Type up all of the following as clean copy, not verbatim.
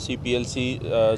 CPLC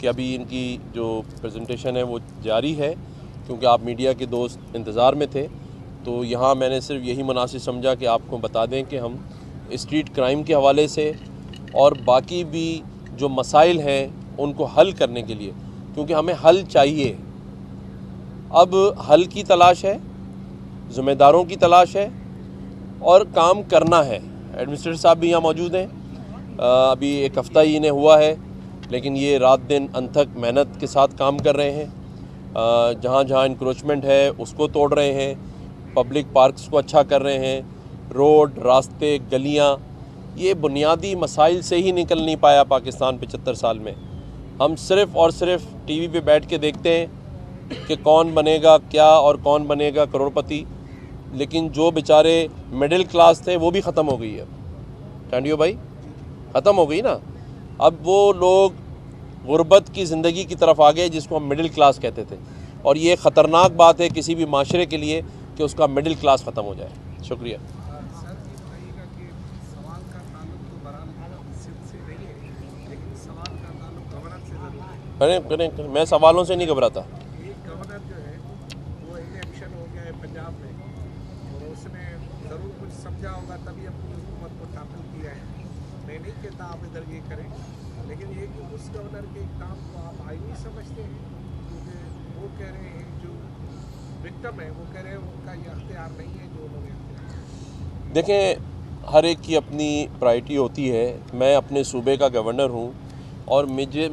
کہ ابھی ان کی جو پریزنٹیشن ہے وہ جاری ہے، کیونکہ آپ میڈیا کے دوست انتظار میں تھے، تو یہاں میں نے صرف یہی مناسب سمجھا کہ آپ کو بتا دیں کہ ہم اسٹریٹ کرائم کے حوالے سے اور باقی بھی جو مسائل ہیں ان کو حل کرنے کے لیے، کیونکہ ہمیں حل چاہیے، اب حل کی تلاش ہے، ذمہ داروں کی تلاش ہے اور کام کرنا ہے۔ ایڈمنسٹریٹر صاحب بھی یہاں موجود ہیں، ابھی ایک ہفتہ ہی انہیں ہوا ہے، لیکن یہ رات دن انتھک محنت کے ساتھ کام کر رہے ہیں، جہاں جہاں انکروچمنٹ ہے اس کو توڑ رہے ہیں، پبلک پارکس کو اچھا کر رہے ہیں، روڈ، راستے، گلیاں، یہ بنیادی مسائل سے ہی نکل نہیں پایا پاکستان 75 سال میں۔ ہم صرف اور صرف ٹی وی پہ بیٹھ کے دیکھتے ہیں کہ کون بنے گا کیا اور کون بنے گا کروڑپتی، لیکن جو بیچارے مڈل کلاس تھے وہ بھی ختم ہو گئی ہے۔ ٹانڈیو بھائی ختم ہو گئی نا، اب وہ لوگ غربت کی زندگی کی طرف آ گئے جس کو ہم مڈل کلاس کہتے تھے، اور یہ خطرناک بات ہے کسی بھی معاشرے کے لیے کہ اس کا مڈل کلاس ختم ہو جائے۔ شکریہ۔ کریں میں سوالوں سے نہیں گھبراتا۔ گورنر جو ہے وہ الیکشن ہو گیا ہے پنجاب میں، اور اس نے ضرور کچھ سمجھا ہوگا تبھی اپنی حکومت کو ٹاپل کیا ہے۔ میں نہیں کہتا آپ ادھر یہ کریں، لیکن یہ کہ اس گورنر کے کام کو آپ آئینی سمجھتے ہیں، کیونکہ وہ کہہ رہے ہیں جو وکٹم ہے وہ کہہ رہے ہیں ان کا یہ اختیار نہیں ہے جو انہوں نے اختیار۔ دیکھیں، ہر ایک کی اپنی پرائرٹی ہوتی ہے۔ میں اپنے صوبے کا گورنر ہوں اور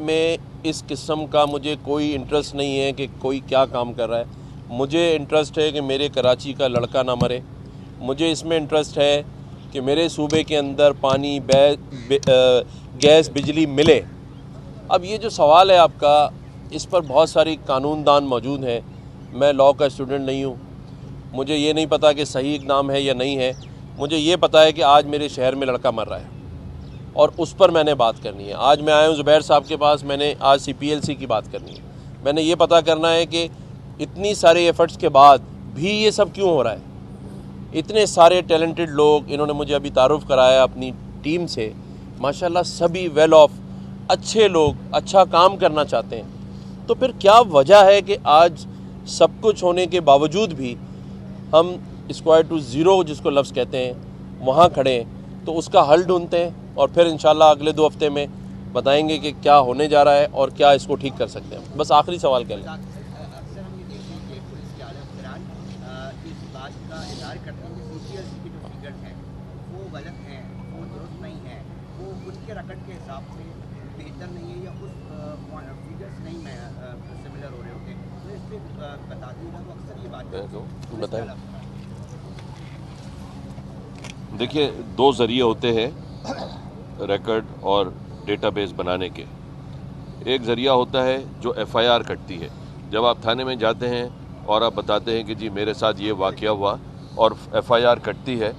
میں اس قسم کا مجھے کوئی انٹرسٹ نہیں ہے کہ کوئی کیا کام کر رہا ہے۔ مجھے انٹرسٹ ہے کہ میرے کراچی کا لڑکا نہ مرے، مجھے اس میں انٹرسٹ ہے کہ میرے صوبے کے اندر پانی، گیس، بجلی ملے۔ اب یہ جو سوال ہے آپ کا، اس پر بہت ساری قانون دان موجود ہیں۔ میں لاء کا اسٹوڈنٹ نہیں ہوں، مجھے یہ نہیں پتہ کہ صحیح اقدام ہے یا نہیں ہے، مجھے یہ پتہ ہے کہ آج میرے شہر میں لڑکا مر رہا ہے اور اس پر میں نے بات کرنی ہے۔ آج میں آیا ہوں زبیر صاحب کے پاس، میں نے آج CPLC کی بات کرنی ہے۔ میں نے یہ پتہ کرنا ہے کہ اتنی سارے ایفرٹس کے بعد بھی یہ سب کیوں ہو رہا ہے۔ اتنے سارے ٹیلنٹڈ لوگ، انہوں نے مجھے ابھی تعارف کرایا اپنی ٹیم سے، ماشاءاللہ سبھی ویل آف، اچھے لوگ، اچھا کام کرنا چاہتے ہیں، تو پھر کیا وجہ ہے کہ آج سب کچھ ہونے کے باوجود بھی ہم اسکوائر ٹو زیرو جس کو لفظ کہتے ہیں وہاں کھڑے ہیں؟ تو اس کا حل ڈھونڈتے ہیں اور پھر انشاءاللہ اگلے 2 ہفتے میں بتائیں گے کہ کیا ہونے جا رہا ہے اور کیا اس کو ٹھیک کر سکتے ہیں۔ بس آخری سوال کر لیں۔ اکثر ہم یہ دیکھتے ہیں کہ پولیس کے اعلیٰ افسران اس بات کا اظہار کرتے ہیں کہ CPLC کے جو فگرز ہیں وہ غلط ہیں، وہ درست نہیں ہیں، وہ ان کے رکٹ کے حساب سے بہتر نہیں ہے، یا اس فگرز نہیں میں سملر ہو رہے ہوتے ہیں، تو اس پہ بتا دیجیے گا۔ وہ اکثر یہ بات بتائیں۔ دیکھیے، 2 ذریعے ہوتے ہیں ریکارڈ اور ڈیٹا بیس بنانے کے۔ ایک ذریعہ ہوتا ہے جو FIR کٹتی ہے، جب آپ تھانے میں جاتے ہیں اور آپ بتاتے ہیں کہ جی میرے ساتھ یہ واقعہ ہوا اور FIR کٹتی ہے،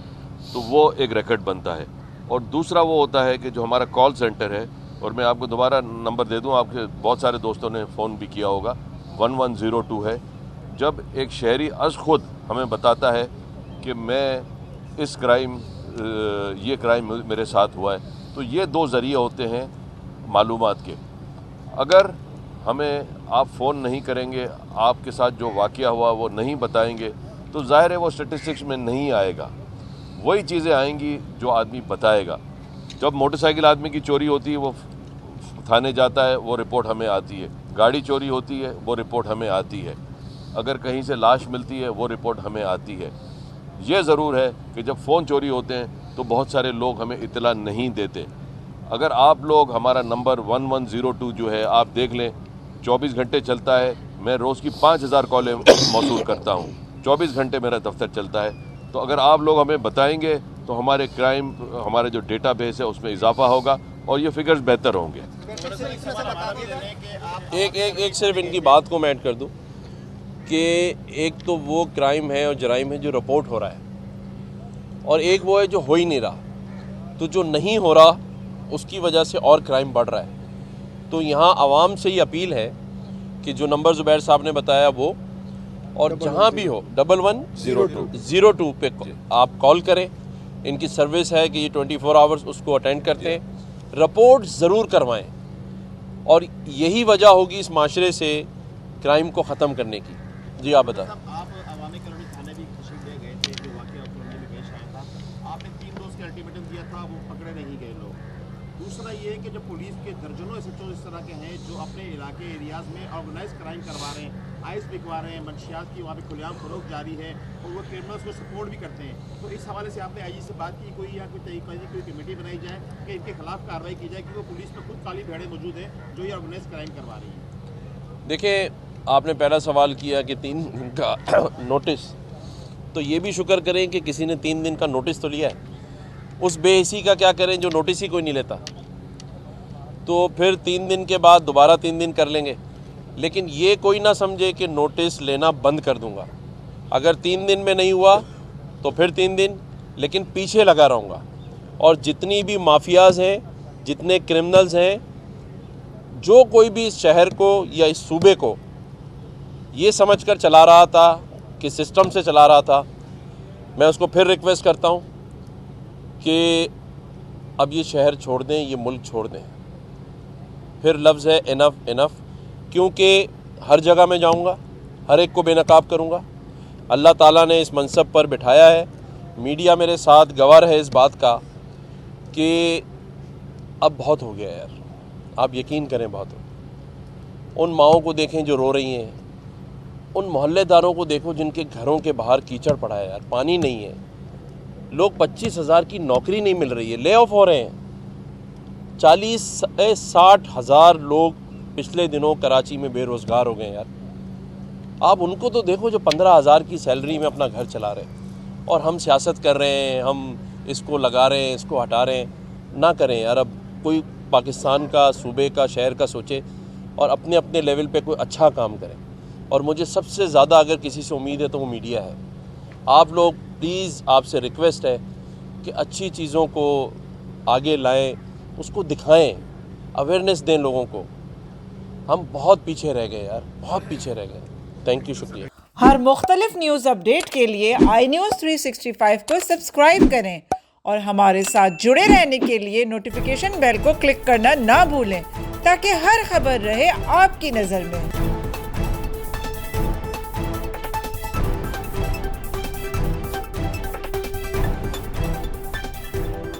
تو وہ ایک ریکارڈ بنتا ہے۔ اور دوسرا وہ ہوتا ہے کہ جو ہمارا کال سینٹر ہے، اور میں آپ کو دوبارہ نمبر دے دوں، آپ کے بہت سارے دوستوں نے فون بھی کیا ہوگا، 1102 ہے۔ جب ایک شہری از خود ہمیں بتاتا ہے کہ میں یہ کرائم میرے ساتھ ہوا ہے، تو یہ 2 ذریعے ہوتے ہیں معلومات کے۔ اگر ہمیں آپ فون نہیں کریں گے، آپ کے ساتھ جو واقعہ ہوا وہ نہیں بتائیں گے، تو ظاہر ہے وہ اسٹیٹسٹکس میں نہیں آئے گا۔ وہی چیزیں آئیں گی جو آدمی بتائے گا۔ جب موٹر سائیکل آدمی کی چوری ہوتی ہے وہ تھانے جاتا ہے، وہ رپورٹ ہمیں آتی ہے۔ گاڑی چوری ہوتی ہے، وہ رپورٹ ہمیں آتی ہے۔ اگر کہیں سے لاش ملتی ہے، وہ رپورٹ ہمیں آتی ہے۔ یہ ضرور ہے کہ جب فون چوری ہوتے ہیں تو بہت سارے لوگ ہمیں اطلاع نہیں دیتے۔ اگر آپ لوگ ہمارا نمبر 1102 جو ہے آپ دیکھ لیں، 24 گھنٹے چلتا ہے، میں روز کی 5000 کالیں موصول کرتا ہوں، 24 گھنٹے میرا دفتر چلتا ہے۔ تو اگر آپ لوگ ہمیں بتائیں گے تو ہمارے کرائم، ہمارے جو ڈیٹا بیس ہے اس میں اضافہ ہوگا اور یہ فگرز بہتر ہوں گے۔ ایک صرف ان کی بات کو میں ایڈ کر دوں کہ ایک تو وہ کرائم ہے اور جرائم ہے جو رپورٹ ہو رہا ہے، اور ایک وہ ہے جو ہو ہی نہیں رہا۔ تو جو نہیں ہو رہا اس کی وجہ سے اور کرائم بڑھ رہا ہے۔ تو یہاں عوام سے یہ اپیل ہے کہ جو نمبر زبیر صاحب نے بتایا وہ، اور جہاں بھی ہو 1102 پہ آپ کال کریں۔ ان کی سروس ہے کہ یہ 24 آورز اس کو اٹینڈ کرتے ہیں۔ رپورٹ ضرور کروائیں، اور یہی وجہ ہوگی اس معاشرے سے کرائم کو ختم کرنے کی. جی آپ بتائیں. آپ عوامی کالونی تھانے بھی تشریف لے گئے تھے جو واقعہ کالونی میں پیش آیا تھا. آپ نے 3 روز کے الٹیمیٹم دیا تھا, وہ پکڑے نہیں گئے لوگ. دوسرا یہ کہ جو پولیس کے درجنوں ایس ایچ او اس طرح کے ہیں جو اپنے علاقے ایریاز میں آرگنائز کرائم کروا رہے ہیں, آئس بکوا رہے ہیں, منشیات کی وہاں پہ کھلے عام فروخت جاری ہے, اور وہ کرمنلس کو سپورٹ بھی کرتے ہیں. تو اس حوالے سے آپ نے آئی جی سے بات کی کوئی, یا کوئی کمیٹی بنائی جائے کہ ان کے خلاف کارروائی کی جائے, کیونکہ پولیس میں خود کالی بھیڑیں موجود ہیں جو یہ آرگنائز کرائم کروا رہی ہیں. دیکھیں, آپ نے پہلا سوال کیا کہ 3 دن کا نوٹس, تو یہ بھی شکر کریں کہ کسی نے 3 دن کا نوٹس تو لیا ہے. اس بے حسی کا کیا کریں جو نوٹس ہی کوئی نہیں لیتا, تو پھر 3 دن کے بعد دوبارہ 3 دن کر لیں گے. لیکن یہ کوئی نہ سمجھے کہ نوٹس لینا بند کر دوں گا. اگر 3 دن میں نہیں ہوا تو پھر 3 دن, لیکن پیچھے لگا رہوں گا. اور جتنی بھی مافیاز ہیں, جتنے کرمنلز ہیں, جو کوئی بھی اس شہر کو یا اس صوبے کو یہ سمجھ کر چلا رہا تھا کہ سسٹم سے چلا رہا تھا, میں اس کو پھر ریکویسٹ کرتا ہوں کہ اب یہ شہر چھوڑ دیں, یہ ملک چھوڑ دیں. پھر لفظ ہے انف انف, کیونکہ ہر جگہ میں جاؤں گا, ہر ایک کو بے نقاب کروں گا. اللہ تعالیٰ نے اس منصب پر بٹھایا ہے, میڈیا میرے ساتھ گواہ ہے اس بات کا کہ اب بہت ہو گیا یار. آپ یقین کریں بہت ہو. ان ماؤں کو دیکھیں جو رو رہی ہیں, ان محلے داروں کو دیکھو جن کے گھروں کے باہر کیچڑ پڑا ہے یار, پانی نہیں ہے. لوگ 25,000 کی نوکری نہیں مل رہی ہے, لے آف ہو رہے ہیں. 40-60 ہزار لوگ پچھلے دنوں کراچی میں بے روزگار ہو گئے یار. آپ ان کو تو دیکھو جو 15,000 کی سیلری میں اپنا گھر چلا رہے ہیں, اور ہم سیاست کر رہے ہیں, ہم اس کو لگا رہے ہیں, اس کو ہٹا رہے ہیں. نہ کریں یار. اب کوئی پاکستان کا, صوبے کا, شہر کا سوچے اور اپنے اپنے لیول پہ کوئی اچھا کام کریں. اور مجھے سب سے زیادہ اگر کسی سے امید ہے تو وہ میڈیا ہے. آپ لوگ پلیز, آپ سے ریکویسٹ ہے کہ اچھی چیزوں کو آگے لائیں, اس کو دکھائیں, اویئرنیس دیں لوگوں کو. ہم بہت پیچھے رہ گئے یار, بہت پیچھے رہ گئے. تھینک یو, شکریہ. ہر مختلف نیوز اپڈیٹ کے لیے آئی نیوز 365 کو سبسکرائب کریں اور ہمارے ساتھ جڑے رہنے کے لیے نوٹیفیکیشن بیل کو کلک کرنا نہ بھولیں تاکہ ہر خبر رہے آپ کی نظر میں.